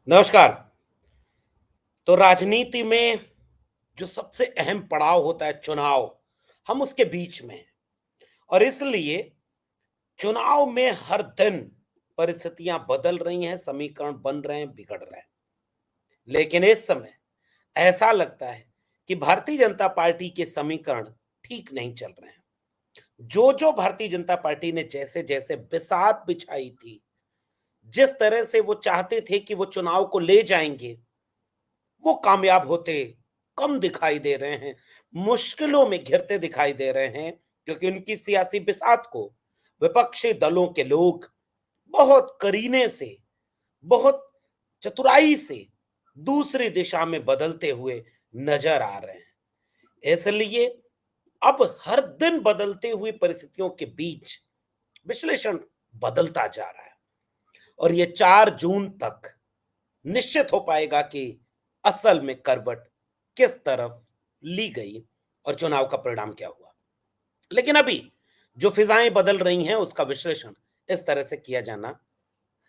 नमस्कार। तो राजनीति में जो सबसे अहम पड़ाव होता है चुनाव, हम उसके बीच में हैं और इसलिए चुनाव में हर दिन परिस्थितियां बदल रही हैं, समीकरण बन रहे हैं, बिगड़ रहे हैं। लेकिन इस समय ऐसा लगता है कि भारतीय जनता पार्टी के समीकरण ठीक नहीं चल रहे हैं। जो भारतीय जनता पार्टी ने जैसे-जैसे बिसात बिछाई थी, जिस तरह से वो चाहते थे कि वो चुनाव को ले जाएंगे, वो कामयाब होते कम दिखाई दे रहे हैं, मुश्किलों में घिरते दिखाई दे रहे हैं, क्योंकि उनकी सियासी बिसात को विपक्षी दलों के लोग बहुत करीने से, बहुत चतुराई से दूसरी दिशा में बदलते हुए नजर आ रहे हैं। इसलिए अब हर दिन बदलते हुए परिस्थितियों के बीच विश्लेषण बदलता जा रहा है और ये 4 जून तक निश्चित हो पाएगा कि असल में करवट किस तरफ ली गई और चुनाव का परिणाम क्या हुआ। लेकिन अभी जो फिजाएं बदल रही हैं उसका विश्लेषण इस तरह से किया जाना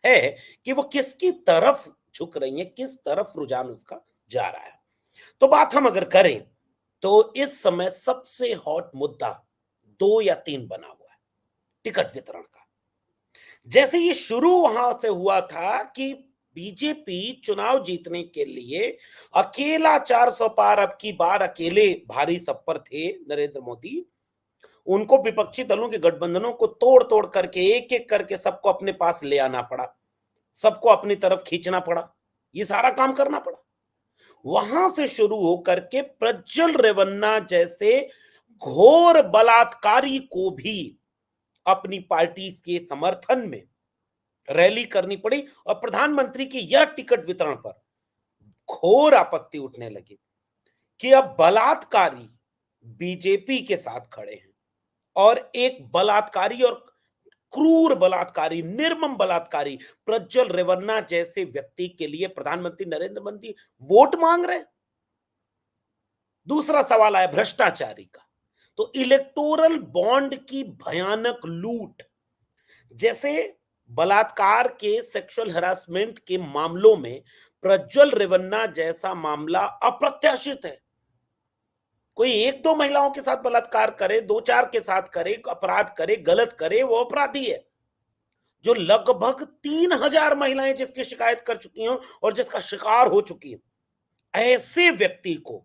है कि वो किसकी तरफ झुक रही है, किस तरफ रुझान उसका जा रहा है। तो बात हम अगर करें तो इस समय सबसे हॉट मुद्दा 2 या 3 बना हुआ है, टिकट वितरण का। जैसे ये शुरू वहां से हुआ था कि बीजेपी चुनाव जीतने के लिए अकेला 400 पार, अब की बार अकेले भारी सब पर थे नरेंद्र मोदी। उनको विपक्षी दलों के गठबंधनों को तोड़ तोड़ करके एक एक करके सबको अपने पास ले आना पड़ा, सबको अपनी तरफ खींचना पड़ा, ये सारा काम करना पड़ा। वहां से शुरू होकर के प्रज्वल रेवन्ना जैसे घोर बलात्कारी को भी अपनी पार्टी के समर्थन में रैली करनी पड़ी और प्रधानमंत्री की यह टिकट वितरण पर घोर आपत्ति उठने लगी कि अब बलात्कारी बीजेपी के साथ खड़े हैं और एक बलात्कारी और क्रूर बलात्कारी, निर्मम बलात्कारी प्रज्वल रेवन्ना जैसे व्यक्ति के लिए प्रधानमंत्री नरेंद्र मोदी वोट मांग रहे हैं। दूसरा सवाल आया भ्रष्टाचारी का। तो इलेक्टोरल बॉन्ड की भयानक लूट, जैसे बलात्कार के, सेक्सुअल हरासमेंट के मामलों में प्रज्वल रेवन्ना जैसा मामला अप्रत्याशित है। कोई एक दो महिलाओं के साथ बलात्कार करे, दो चार के साथ करे, अपराध करे, गलत करे, वो अपराधी है। जो लगभग 3,000 महिलाएं जिसकी शिकायत कर चुकी हैं और जिसका शिकार हो चुकी हैं, ऐसे व्यक्ति को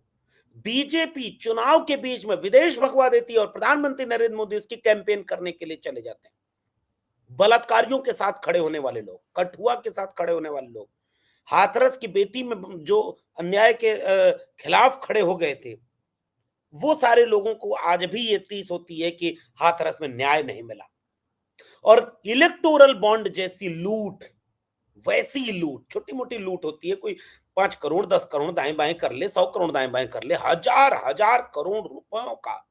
बीजेपी चुनाव के बीच में विदेश भगवा देती है और प्रधानमंत्री नरेंद्र मोदी उसकी कैंपेन करने के लिए चले जाते हैं। बलात्कारियों के साथ खड़े होने वाले लोग, कठुआ के साथ खड़े होने वाले लोग, हाथरस की बेटी में जो अन्याय के खिलाफ खड़े हो गए थे, वो सारे लोगों को आज भी ये टीस होती है कि हाथरस में न्याय नहीं मिला। और इलेक्टोरल बॉन्ड जैसी लूट, वैसी लूट, छोटी मोटी लूट होती है, कोई 5 करोड़ 10 करोड़ दाएं बाएं कर ले, 100 करोड़ दाएं बाएं कर ले, हजार हजार करोड़ रुपयों का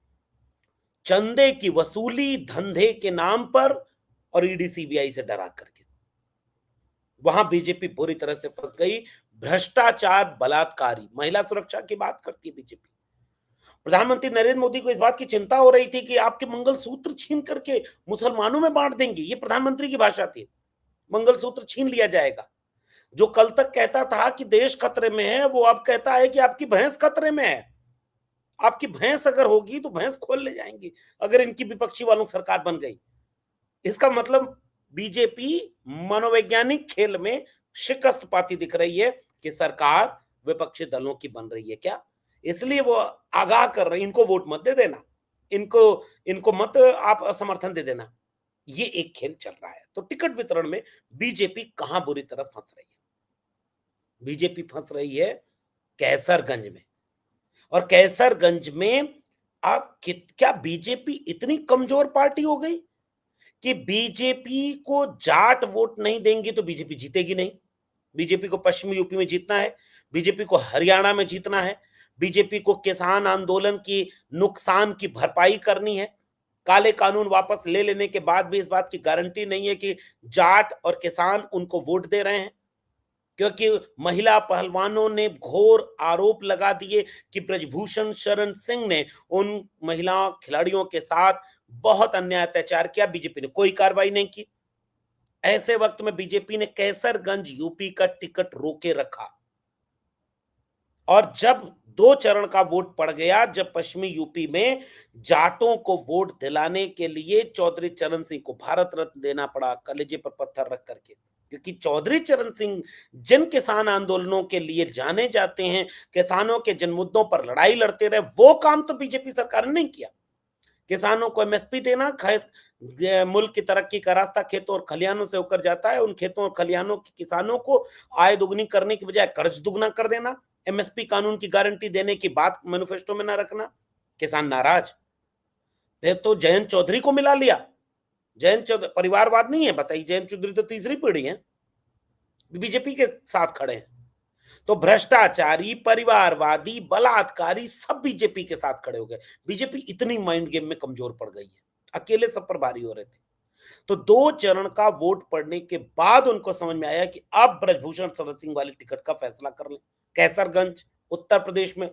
चंदे की वसूली धंधे के नाम पर और ईडी सीबीआई से डरा करके वहां बीजेपी पूरी तरह से फंस गई। भ्रष्टाचार, बलात्कारी, महिला सुरक्षा की बात करती है बीजेपी। प्रधानमंत्री नरेंद्र मोदी को इस बात की चिंता हो रही थी कि आपके मंगलसूत्र छीन करके मुसलमानों में बांट देंगे, ये प्रधानमंत्री की भाषा थी। मंगलसूत्र छीन लिया जाएगा। जो कल तक कहता था कि देश खतरे में है, वो अब कहता है कि आपकी भैंस खतरे में है। आपकी भैंस अगर होगी तो भैंस खोल ले जाएंगी अगर इनकी विपक्षी वालों सरकार बन गई। इसका मतलब बीजेपी मनोवैज्ञानिक खेल में शिकस्त पाती दिख रही है कि सरकार विपक्षी दलों की बन रही है क्या, इसलिए वो आगाह कर रही है, इनको वोट मत दे देना, इनको इनको मत आप समर्थन दे देना। ये एक खेल चल रहा है। तो टिकट वितरण में बीजेपी कहां बुरी तरह फंस रही है? बीजेपी फंस रही है कैसरगंज में। और कैसरगंज में आप क्या बीजेपी इतनी कमजोर पार्टी हो गई कि बीजेपी को जाट वोट नहीं देंगे तो बीजेपी जीतेगी नहीं? बीजेपी को पश्चिमी यूपी में जीतना है, बीजेपी को हरियाणा में जीतना है, बीजेपी को किसान आंदोलन की नुकसान की भरपाई करनी है। काले कानून वापस ले लेने के बाद भी इस बात की गारंटी नहीं है कि जाट और किसान उनको वोट दे रहे हैं, क्योंकि महिला पहलवानों ने घोर आरोप लगा दिए कि ब्रजभूषण शरण सिंह ने उन महिला खिलाड़ियों के साथ बहुत अन्याय अत्याचार किया। बीजेपी ने कोई कार्रवाई नहीं की। ऐसे वक्त में बीजेपी ने कैसरगंज यूपी का टिकट रोके रखा, और जब 2 चरण का वोट पड़ गया, जब पश्चिमी यूपी में जाटों को वोट दिलाने के लिए चौधरी चरण सिंह को भारत रत्न देना पड़ा, कलेजे पर पत्थर रख करके, क्योंकि चौधरी चरण सिंह जिन किसान आंदोलनों के लिए जाने जाते हैं, किसानों के जिन मुद्दों पर लड़ाई लड़ते रहे, वो काम तो बीजेपी सरकार ने नहीं किया। किसानों को एमएसपी देना, मुल्क की तरक्की का रास्ता खेतों और खलिहानों से होकर जाता है, उन खेतों और खलिहानों के किसानों को आय दुगनी करने की बजाय कर्ज दुगना कर देना, एमएसपी कानून की गारंटी देने की बात मैनिफेस्टो में ना रखना, किसान नाराज। फिर तो जयंत चौधरी को मिला लिया। जयंत चौधरी परिवारवाद नहीं है, बताइए, जयंत चौधरी तो तीसरी पीढ़ी है, बीजेपी के साथ खड़े हैं। तो भ्रष्टाचारी, परिवारवादी, बलात्कारी सब बीजेपी के साथ खड़े हो गए। बीजेपी इतनी माइंड गेम में कमजोर पड़ गई है, अकेले सब पर भारी हो रहे थे। तो 2 चरण का वोट पड़ने के बाद उनको समझ में आया कि अब ब्रजभूषण शरद सिंह वाले टिकट का फैसला कर लें। कैसरगंज उत्तर प्रदेश में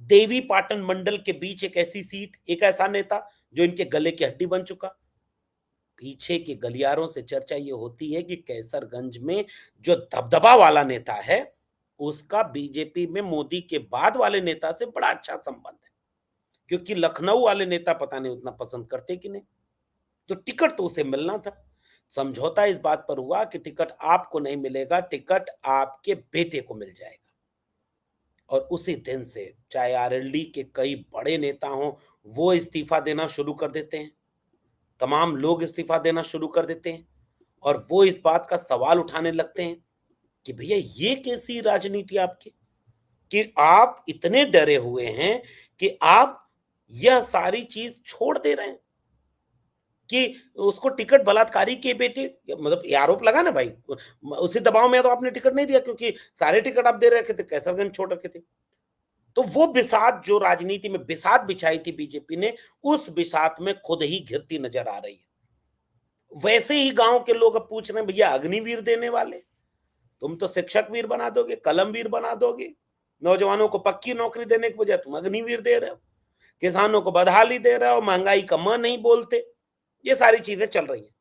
देवी पाटन मंडल के बीच एक ऐसी सीट, एक ऐसा नेता जो इनके गले की हड्डी बन चुका। पीछे के गलियारों से चर्चा ये होती है कि कैसरगंज में जो दबदबा वाला नेता है, उसका बीजेपी में मोदी के बाद वाले नेता से बड़ा अच्छा संबंध है, क्योंकि लखनऊ वाले नेता पता नहीं उतना पसंद करते कि नहीं। तो टिकट तो उसे मिलना था। समझौता इस बात पर हुआ कि टिकट आपको नहीं मिलेगा, टिकट आपके बेटे को मिल जाएगा। और उसी दिन से चाहे आरएलडी के कई बड़े नेता हों, वो इस्तीफा देना शुरू कर देते हैं। तमाम लोग इस्तीफा देना शुरू कर देते हैं, और वो इस बात का सवाल उठाने लगते हैं कि भैया ये कैसी राजनीति आपकी, कि आप इतने डरे हुए हैं कि आप यह सारी चीज छोड़ दे रहे हैं कि उसको टिकट बलात्कारी के बेटे, मतलब ये आरोप लगा ना भाई, उसी दबाव में तो आपने टिकट नहीं दिया, क्योंकि सारे टिकट आप दे रखे थे, कैसरगंज छोड़ रखे थे। तो वो बिसात जो राजनीति में बिसात बिछाई थी बीजेपी ने, उस बिसात में खुद ही घिरती नजर आ रही है। वैसे ही गांव के लोग अब पूछ रहे हैं, भैया अग्निवीर देने वाले, तुम तो शिक्षक वीर बना दोगे, कलम वीर बना दोगे, नौजवानों को पक्की नौकरी देने के बजाय तुम अग्निवीर दे रहे हो, किसानों को बदहाली दे रहे हो, महंगाई का म नहीं बोलते। ये सारी चीजें चल रही हैं।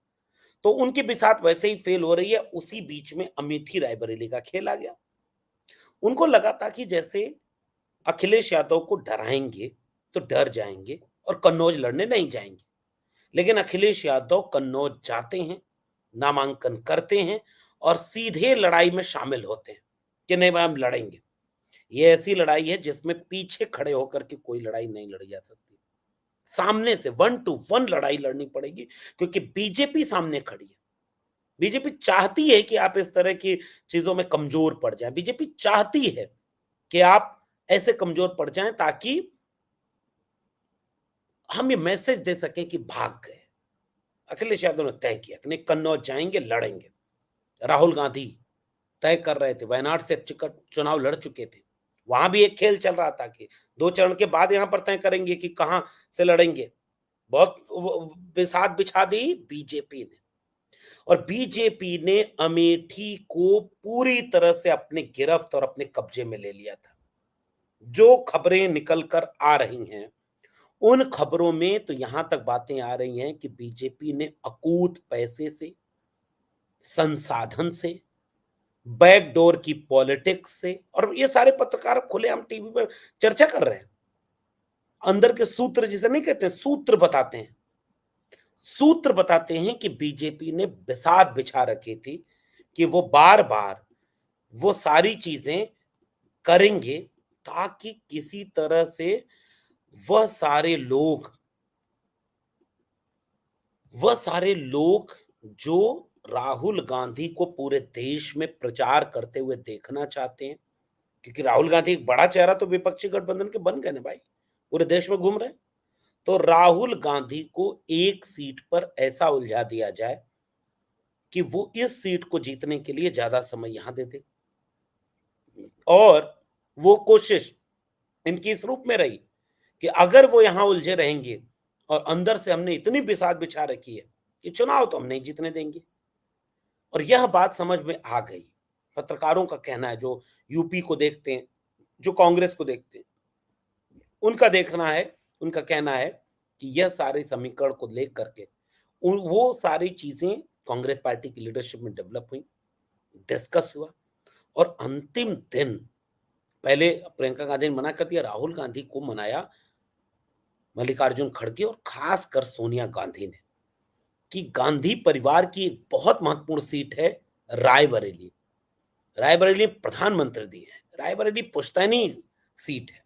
तो उनकी बिसात वैसे ही फेल हो रही है। उसी बीच में अमेठी रायबरेली का खेल आ गया। उनको लगा था कि जैसे अखिलेश यादव को डराएंगे तो डर जाएंगे और कन्नौज लड़ने नहीं जाएंगे, लेकिन अखिलेश यादव कन्नौज जाते हैं, नामांकन करते हैं और सीधे लड़ाई में शामिल होते हैं कि नहीं भाई हम लड़ेंगे। ये ऐसी लड़ाई है जिसमें पीछे खड़े होकर के कोई लड़ाई नहीं लड़ी जा सकती, सामने से 1 टू 1 लड़ाई लड़नी पड़ेगी, क्योंकि बीजेपी सामने खड़ी है। बीजेपी चाहती है कि आप इस तरह की चीजों में कमजोर पड़ जाएं। बीजेपी चाहती है कि आप ऐसे कमजोर पड़ जाएं ताकि हम ये मैसेज दे सकें कि भाग गए। अखिलेश यादव ने तय किया कि नहीं, कन्नौज जाएंगे, लड़ेंगे। राहुल गांधी तय कर रहे थे, वायनाड से चुनाव लड़ चुके थे, वहां भी एक खेल चल रहा था कि 2 चरण के बाद यहां पर तय करेंगे कि कहां से लड़ेंगे। बहुत बिसात बिछा दी बीजेपी ने, और बीजेपी ने अमेठी को पूरी तरह से अपने गिरफ्त और अपने कब्जे में ले लिया था। जो खबरें निकल कर आ रही हैं, उन खबरों में तो यहां तक बातें आ रही हैं कि बीजेपी ने अकूत पैसे से, संसाधन से, बैकडोर की पॉलिटिक्स से, और ये सारे पत्रकार खुलेआम टीवी पर चर्चा कर रहे हैं, अंदर के सूत्र जिसे नहीं कहते, सूत्र बताते हैं, सूत्र बताते हैं कि बीजेपी ने बिसात बिछा रखी थी कि वो बार बार वो सारी चीजें करेंगे ताकि किसी तरह से वह सारे लोग वह सारे लोग जो राहुल गांधी को पूरे देश में प्रचार करते हुए देखना चाहते हैं, क्योंकि राहुल गांधी एक बड़ा चेहरा तो विपक्षी गठबंधन के बन गए ना भाई, पूरे देश में घूम रहे हैं। तो राहुल गांधी को एक सीट पर ऐसा उलझा दिया जाए कि वो इस सीट को जीतने के लिए ज्यादा समय यहां दे दे, और वो कोशिश इनकी इस रूप में रही कि अगर वो यहां उलझे रहेंगे और अंदर से हमने इतनी बिसात बिछा रखी है कि चुनाव तो हम नहीं जीतने देंगे। और यह बात समझ में आ गई। पत्रकारों का कहना है, जो यूपी को देखते हैं, जो कांग्रेस को देखते हैं, उनका देखना है, उनका कहना है कि यह सारे समीकरण को लेकर के वो सारी चीजें कांग्रेस पार्टी की लीडरशिप में डेवलप हुई, डिस्कस हुआ और अंतिम दिन पहले प्रियंका गांधी ने मना कर दिया, राहुल गांधी को मनाया मल्लिकार्जुन खड़गे और खासकर सोनिया गांधी ने, कि गांधी परिवार की एक बहुत महत्वपूर्ण सीट है रायबरेली। रायबरेली प्रधानमंत्री दी है, रायबरेली पुश्तैनी सीट है,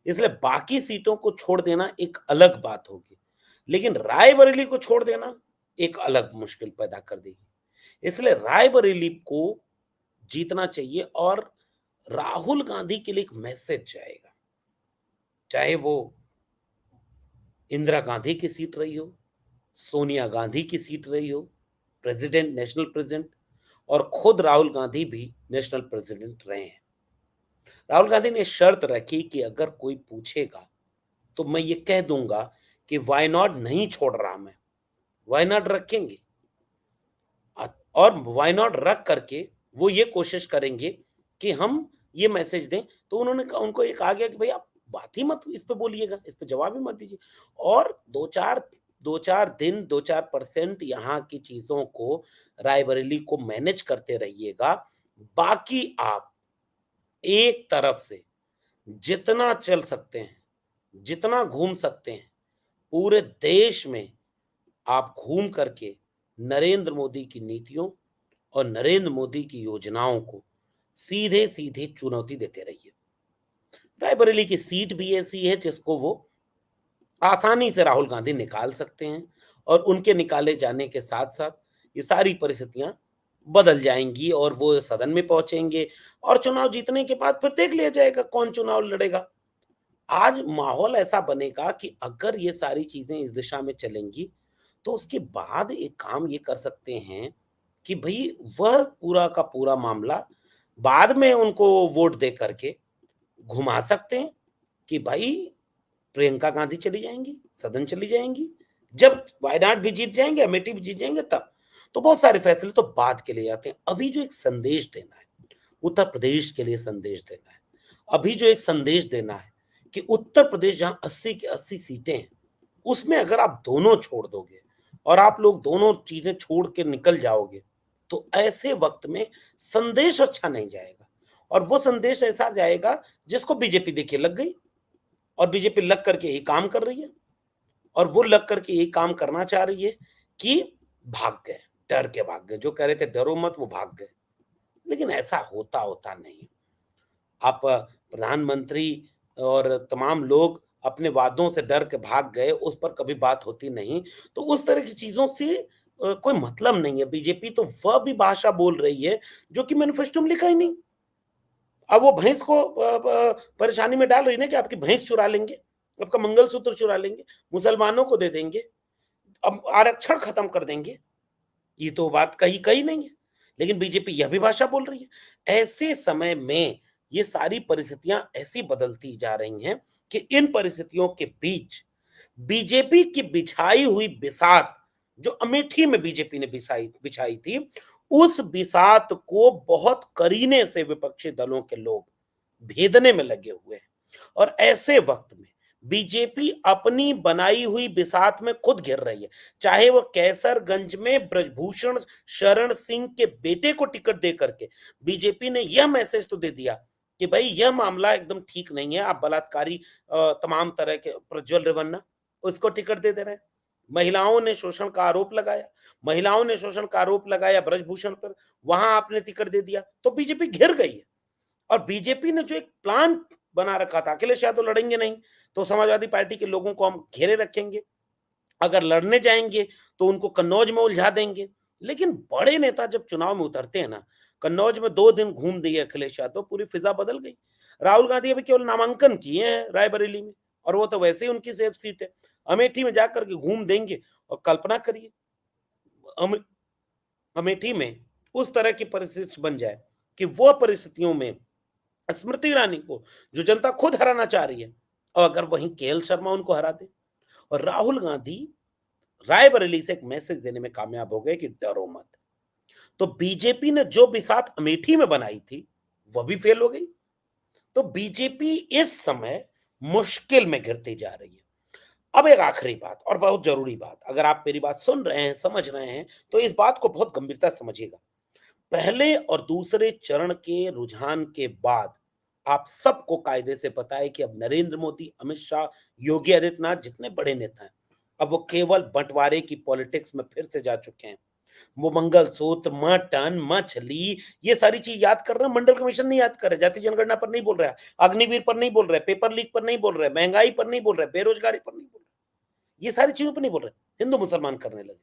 इसलिए बाकी सीटों को छोड़ देना एक अलग बात होगी, लेकिन रायबरेली को छोड़ देना एक अलग मुश्किल पैदा कर देगी। इसलिए रायबरेली को जीतना चाहिए और राहुल गांधी के लिए एक मैसेज जाएगा, चाहे वो इंदिरा गांधी की सीट रही हो, सोनिया गांधी की सीट रही हो, प्रेसिडेंट, नेशनल प्रेसिडेंट, और खुद राहुल गांधी भी नेशनल प्रेसिडेंट रहे हैं। राहुल गांधी ने शर्त रखी कि अगर कोई पूछेगा तो मैं ये कह दूंगा कि वाई नॉट नहीं छोड़ रहा मैं, वाई नॉट रखेंगे, और वाई नॉट रख करके वो ये कोशिश करेंगे कि हम ये मैसेज दें। तो उन्होंने उनको एक आ गया कि भाई आप बात ही मत इस पे बोलिएगा, इस पे जवाब ही मत दीजिए, और दो चार दिन 2-4% यहाँ की चीजों को, रायबरेली को मैनेज करते रहिएगा। बाकी आप एक तरफ से जितना चल सकते हैं, जितना घूम सकते हैं, पूरे देश में आप घूम करके नरेंद्र मोदी की नीतियों और नरेंद्र मोदी की योजनाओं को सीधे सीधे चुनौती देते रहिए। रायबरेली की सीट भी ऐसी है जिसको वो आसानी से राहुल गांधी निकाल सकते हैं, और उनके निकाले जाने के साथ साथ ये सारी परिस्थितियां बदल जाएंगी और वो सदन में पहुंचेंगे, और चुनाव जीतने के बाद फिर देख लिया जाएगा कौन चुनाव लड़ेगा। आज माहौल ऐसा बनेगा कि अगर ये सारी चीजें इस दिशा में चलेंगी तो उसके बाद एक काम ये कर सकते हैं कि भाई वह पूरा का पूरा मामला बाद में उनको वोट दे करके घुमा सकते हैं कि भाई प्रियंका गांधी चली जाएंगी, सदन चली जाएंगी, जब वायनाड भी जीत जाएंगे, अमेठी भी जीत जाएंगे, तब तो बहुत सारे फैसले तो बाद के लिए जाते हैं। अभी जो एक संदेश देना है उत्तर प्रदेश के लिए, संदेश देना है, अभी जो एक संदेश देना है कि उत्तर प्रदेश जहां 80 की 80 सीटें हैं, उसमें अगर आप दोनों छोड़ दोगे और आप लोग दोनों चीजें छोड़ के निकल जाओगे, तो ऐसे वक्त में संदेश अच्छा नहीं जाएगा, और वो संदेश ऐसा जाएगा जिसको बीजेपी देखिए लग गई, और बीजेपी लग करके यही काम कर रही है, और वो लग करके यही काम करना चाह रही है कि भाग गए, डर के भाग गए, जो कह रहे थे डरो मत वो भाग गए, लेकिन ऐसा होता होता नहीं। आप प्रधानमंत्री और तमाम लोग अपने वादों से डर के भाग गए, उस पर कभी बात होती नहीं। तो उस तरह की चीजों से कोई मतलब नहीं है। बीजेपी तो वह भी भाषा बोल रही है जो कि मैनिफेस्टो में लिखा ही नहीं। अब वो भैंस को परेशानी में डाल रही है ना कि आपकी भैंस चुरा लेंगे, आपका मंगलसूत्र चुरा लेंगे, मुसलमानों को दे देंगे, अब आरक्षण खत्म कर देंगे। ये तो बात कही कही नहीं है, लेकिन बीजेपी यह भी भाषा बोल रही है। ऐसे समय में ये सारी परिस्थितियां ऐसी बदलती जा रही हैं कि इन परिस्थितियों के बीच बीजेपी की बिछाई हुई बिसात, जो अमेठी में बीजेपी ने बिछाई बिछाई थी, उस बिसात को बहुत करीने से विपक्षी दलों के लोग भेदने में लगे हुए हैं, और ऐसे वक्त में बीजेपी अपनी बनाई हुई बिसात में खुद घिर रही है। चाहे वो कैसरगंज में ब्रजभूषण शरण सिंह के बेटे को टिकट दे करके बीजेपी ने यह मैसेज तो दे दिया कि भाई यह मामला एकदम ठीक नहीं है, आप बलात्कारी तमाम तरह के प्रज्वल रेवन्ना उसको टिकट दे रहे हैं। महिलाओं ने शोषण का आरोप लगाया, महिलाओं ने शोषण का आरोप लगाया ब्रजभूषण पर, वहां आपने टिकट दे दिया, तो बीजेपी घिर गई है। और बीजेपी ने जो एक प्लान बना रखा था, अखिलेश यादव लड़ेंगे नहीं तो समाजवादी पार्टी के लोगों को हम घेरे रखेंगे, अगर लड़ने जाएंगे तो उनको कन्नौज में उलझा देंगे। लेकिन बड़े नेता जब चुनाव में उतरते हैं ना, कन्नौज में 2 दिन घूम दिए अखिलेश यादव, पूरी फिजा बदल गई। राहुल गांधी अभी केवल नामांकन किए हैं रायबरेली में, और वो तो वैसे ही उनकी सेफ सीट है। अमेठी में जाकर के घूम देंगे, और कल्पना करिए अमेठी में उस तरह की परिस्थिति बन जाए कि वो परिस्थितियों में स्मृति ईरानी को जो जनता खुद हराना चाह रही है, और अगर वहीं केएल शर्मा उनको हरा दे, और राहुल गांधी रायबरेली से एक मैसेज देने में कामयाब हो गए कि डरो मत, तो बीजेपी ने जो बिसात अमेठी में बनाई थी वह भी फेल हो गई। तो बीजेपी इस समय मुश्किल में घिरती जा रही है। अब एक आखिरी बात और बहुत जरूरी बात, अगर आप मेरी बात सुन रहे हैं, समझ रहे हैं, तो इस बात को बहुत गंभीरता से समझिएगा। पहले और दूसरे चरण के रुझान के बाद आप सबको कायदे से पता है कि अब नरेंद्र मोदी, अमित शाह, योगी आदित्यनाथ जितने बड़े नेता हैं, अब वो केवल बंटवारे की पॉलिटिक्स में फिर से जा चुके हैं। वो मंगलसूत्र, मटन, मछली, ये सारी चीज याद कर रहे हैं, मंडल कमीशन नहीं याद कर रहे, जाति जनगणना पर नहीं बोल रहा है, अग्निवीर पर नहीं बोल रहे, पेपर लीक पर नहीं बोल रहे, महंगाई पर नहीं बोल रहे, बेरोजगारी पर नहीं बोल रहे, ये सारी चीजों पर नहीं बोल रहे, हिंदू मुसलमान करने लगे।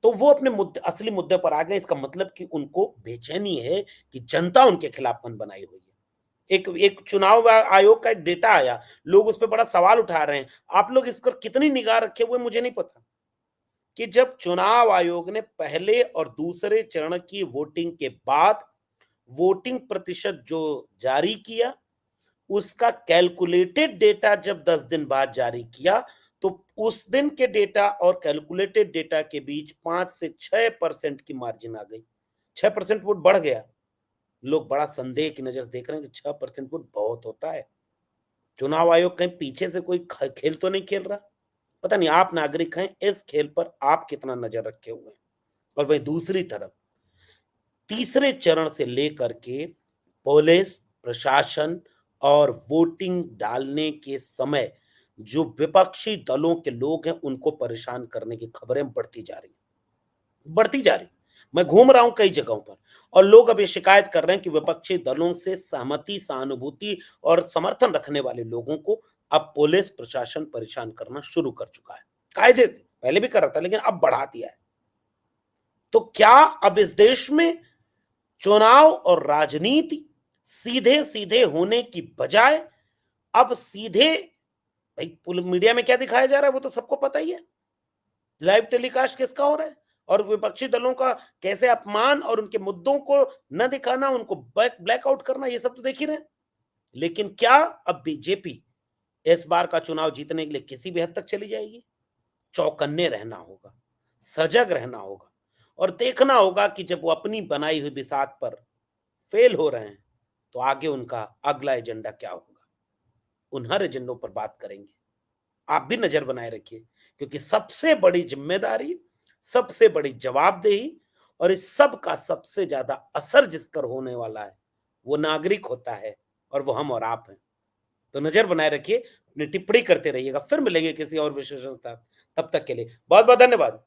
तो वो अपने मुद्दे, असली मुद्दे पर आ गए। इसका मतलब कि उनको बेचैनी है कि जनता उनके खिलाफ मन बनाई हुई है। एक एक चुनाव आयोग का एक डेटा आया, लोग उस पर बड़ा सवाल उठा रहे हैं। आप लोग इस पर कितनी निगाह रखे हुए मुझे नहीं पता, कि जब चुनाव आयोग ने पहले और दूसरे चरण की वोटिंग के बाद वोटिंग प्रतिशत जो जारी किया, उसका कैलकुलेटेड डेटा जब 10 दिन बाद जारी किया, तो उस दिन के डेटा और कैलकुलेटेड डेटा के बीच 5 से 6% की मार्जिन आ गई। 6% वोट बढ़ गया। लोग बड़ा संदेह की नजर से देख रहे हैं कि 6% वोट बहुत होता है। चुनाव आयोग कहीं पीछे से कोई खेल तो नहीं खेल रहा? पता नहीं, आप नागरिक हैं, इस खेल पर आप कितना नजर रखे हुए हैं। और वहीं दूसरी तरफ तीसरे चरण से लेकर के पुलिस प्रशासन और वोटिंग डालने के समय जो विपक्षी दलों के लोग हैं, उनको परेशान करने की खबरें बढ़ती जा रही। मैं घूम रहा हूं कई जगहों पर, और लोग अब ये शिकायत कर रहे हैं कि विपक्षी दलों से सहमति, सहानुभूति और समर्थन रखने वाले लोगों को अब पुलिस प्रशासन परेशान करना शुरू कर चुका है। कायदे से पहले भी कर रहा था, लेकिन अब बढ़ा दिया है। तो क्या अब इस देश में चुनाव और राजनीति सीधे सीधे होने की बजाय अब सीधे, भाई मीडिया में क्या दिखाया जा रहा है वो तो सबको पता ही है। लाइव टेलीकास्ट किसका हो रहा है, और विपक्षी दलों का कैसे अपमान और उनके मुद्दों को न दिखाना, उनको ब्लैकआउट करना, ये सब तो देख ही रहे हैं। लेकिन क्या अब बीजेपी इस बार का चुनाव जीतने के लिए किसी भी हद तक चली जाएगी? चौकन्ने रहना होगा, सजग रहना होगा, और देखना होगा कि जब वो अपनी बनाई हुई बिसात पर फेल हो रहे हैं, तो आगे उनका अगला एजेंडा क्या होगा। उन हर एजेंडों पर बात करेंगे। आप भी नजर बनाए रखिए, क्योंकि सबसे बड़ी जिम्मेदारी, सबसे बड़ी जवाबदेही और इस सब का सबसे ज्यादा असर जिस पर होने वाला है, वो नागरिक होता है, और वो हम और आप हैं। तो नजर बनाए रखिए, अपनी टिप्पणी करते रहिएगा। फिर मिलेंगे किसी और विशेषण के साथ। तब तक के लिए बहुत बहुत धन्यवाद।